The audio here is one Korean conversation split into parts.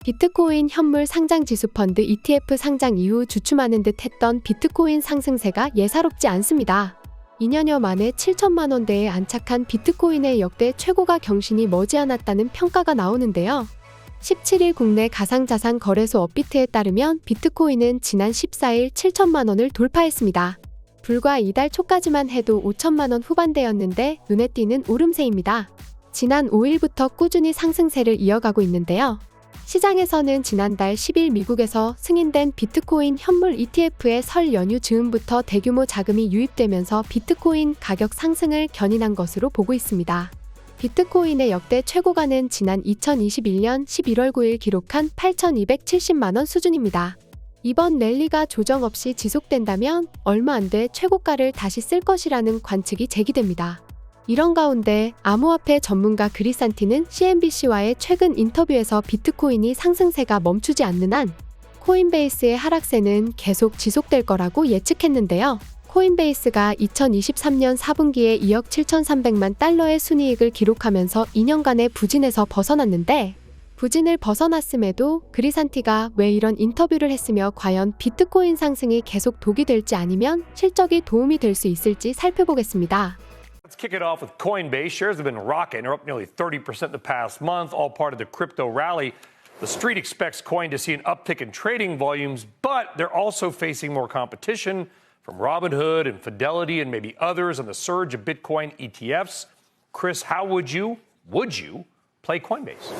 비트코인 현물 상장 지수 펀드 ETF 상장 이후 주춤하는 듯 했던 비트코인 상승세가 예사롭지 않습니다. 2년여 만에 7천만 원대에 안착한 비트코인의 역대 최고가 경신이 머지않았다는 평가가 나오는데요. 17일 국내 가상자산 거래소 업비트에 따르면 비트코인은 지난 14일 7천만 원을 돌파했습니다. 불과 이달 초까지만 해도 5천만 원 후반대였는데 눈에 띄는 오름세입니다. 지난 5일부터 꾸준히 상승세를 이어가고 있는데요. 시장에서는 지난달 10일 미국에서 승인된 비트코인 현물 ETF의 설 연휴 즈음부터 대규모 자금이 유입되면서 비트코인 가격 상승을 견인한 것으로 보고 있습니다. 비트코인의 역대 최고가는 지난 2021년 11월 9일 기록한 8,270만 원 수준입니다. 이번 랠리가 조정 없이 지속된다면 얼마 안 돼 최고가를 다시 쓸 것이라는 관측이 제기됩니다. 이런 가운데 암호화폐 전문가 그리산티는 CNBC와의 최근 인터뷰에서 비트코인이 상승세가 멈추지 않는 한 코인베이스의 하락세는 계속 지속될 거라고 예측했는데요. 코인베이스가 2023년 4분기에 2억 7,300만 달러의 순이익을 기록하면서 2년간의 부진에서 벗어났는데 부진을 벗어났음에도 그리산티가 왜 이런 인터뷰를 했으며 과연 비트코인 상승이 계속 독이 될지 아니면 실적이 도움이 될 수 있을지 살펴보겠습니다. Let's kick it off with Coinbase. Shares have been rocking. They're up nearly 30% the past month, all part of the crypto rally. The street expects Coin to see an uptick in trading volumes, but they're also facing more competition from Robinhood and Fidelity and maybe others on the surge of Bitcoin ETFs. Chris, how would you play Coinbase?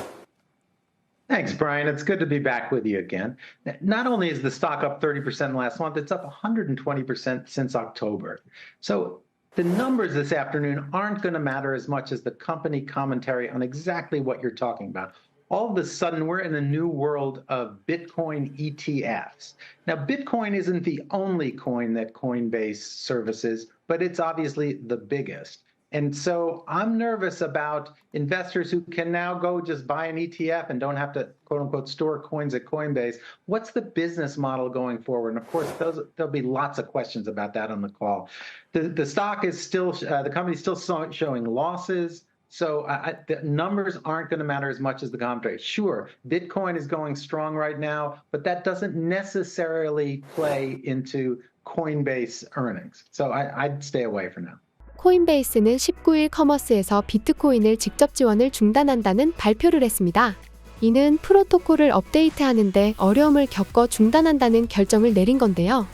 Thanks, Brian. It's good to be back with you again. Not only is the stock up 30% last month, it's up 120% since October. So the numbers this afternoon aren't going to matter as much as the company commentary on exactly what you're talking about. All of a sudden, we're in a new world of Bitcoin ETFs. Now, Bitcoin isn't the only coin that Coinbase services, but it's obviously the biggest. And so I'm nervous about investors who can now go just buy an ETF and don't have to, quote unquote, store coins at Coinbase. What's the business model going forward? And of course, there'll be lots of questions about that on the call. The stock is still, the company's still showing losses. So the numbers aren't going to matter as much as the commentary. Sure, Bitcoin is going strong right now, but that doesn't necessarily play into Coinbase earnings. So I'd stay away for now. 코인베이스는 19일 커머스에서 비트코인을 직접 지원을 중단한다는 발표를 했습니다. 이는 프로토콜을 업데이트하는데 어려움을 겪어 중단한다는 결정을 내린 건데요.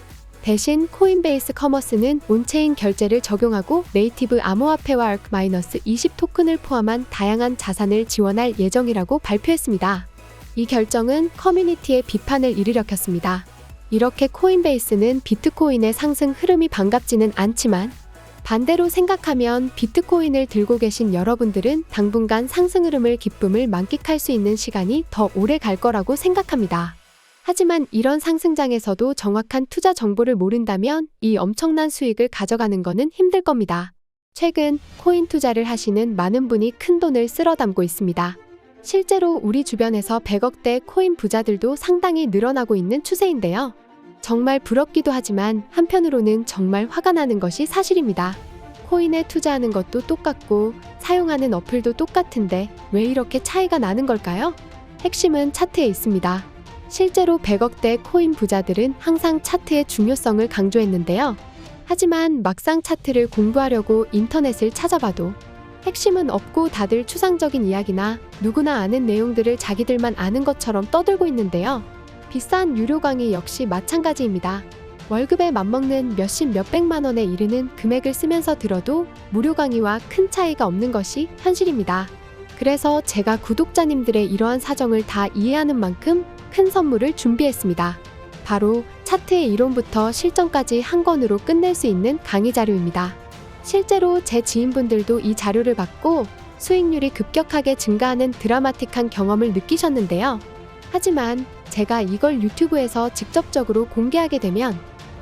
대신 코인베이스 커머스는 온체인 결제를 적용하고 네이티브 암호화폐와 ARC-20 토큰을 포함한 다양한 자산을 지원할 예정이라고 발표했습니다. 이 결정은 커뮤니티의 비판을 일으켰습니다. 이렇게 코인베이스는 비트코인의 상승 흐름이 반갑지는 않지만 반대로 생각하면 비트코인을 들고 계신 여러분들은 당분간 상승 흐름을 기쁨을 만끽할 수 있는 시간이 더 오래 갈 거라고 생각합니다. 하지만 이런 상승장에서도 정확한 투자 정보를 모른다면 이 엄청난 수익을 가져가는 것은 힘들 겁니다. 최근 코인 투자를 하시는 많은 분이 큰 돈을 쓸어 담고 있습니다. 실제로 우리 주변에서 100억대 코인 부자들도 상당히 늘어나고 있는 추세인데요. 정말 부럽기도 하지만 한편으로는 정말 화가 나는 것이 사실입니다. 코인에 투자하는 것도 똑같고 사용하는 어플도 똑같은데 왜 이렇게 차이가 나는 걸까요? 핵심은 차트에 있습니다. 실제로 100억대 코인 부자들은 항상 차트의 중요성을 강조했는데요. 하지만 막상 차트를 공부하려고 인터넷을 찾아봐도 핵심은 없고 다들 추상적인 이야기나 누구나 아는 내용들을 자기들만 아는 것처럼 떠들고 있는데요. 비싼 유료 강의 역시 마찬가지입니다. 월급에 맞먹는 몇십 몇백만 원에 이르는 금액을 쓰면서 들어도 무료 강의와 큰 차이가 없는 것이 현실입니다. 그래서 제가 구독자님들의 이러한 사정을 다 이해하는 만큼 큰 선물을 준비했습니다. 바로 차트의 이론부터 실전까지 한 권으로 끝낼 수 있는 강의 자료입니다. 실제로 제 지인분들도 이 자료를 받고 수익률이 급격하게 증가하는 드라마틱한 경험을 느끼셨는데요. 하지만 제가 이걸 유튜브에서 직접적으로 공개하게 되면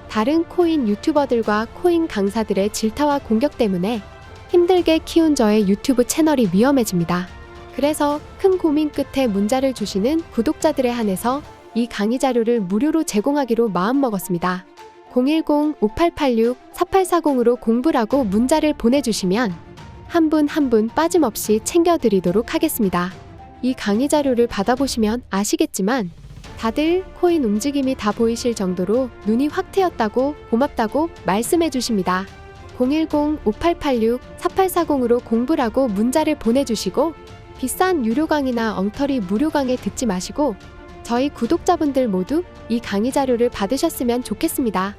다른 코인 유튜버들과 코인 강사들의 질타와 공격 때문에 힘들게 키운 저의 유튜브 채널이 위험해집니다. 그래서 큰 고민 끝에 문자를 주시는 구독자들에 한해서 이 강의 자료를 무료로 제공하기로 마음먹었습니다. 010-5886-4840으로 공부라고 문자를 보내주시면 한 분 한 분 빠짐없이 챙겨드리도록 하겠습니다. 이 강의 자료를 받아보시면 아시겠지만 다들 코인 움직임이 다 보이실 정도로 눈이 확 트였다고 고맙다고 말씀해 주십니다. 010-5886-4840으로 공부라고 문자를 보내주시고 비싼 유료 강의나 엉터리 무료 강의 듣지 마시고 저희 구독자분들 모두 이 강의 자료를 받으셨으면 좋겠습니다.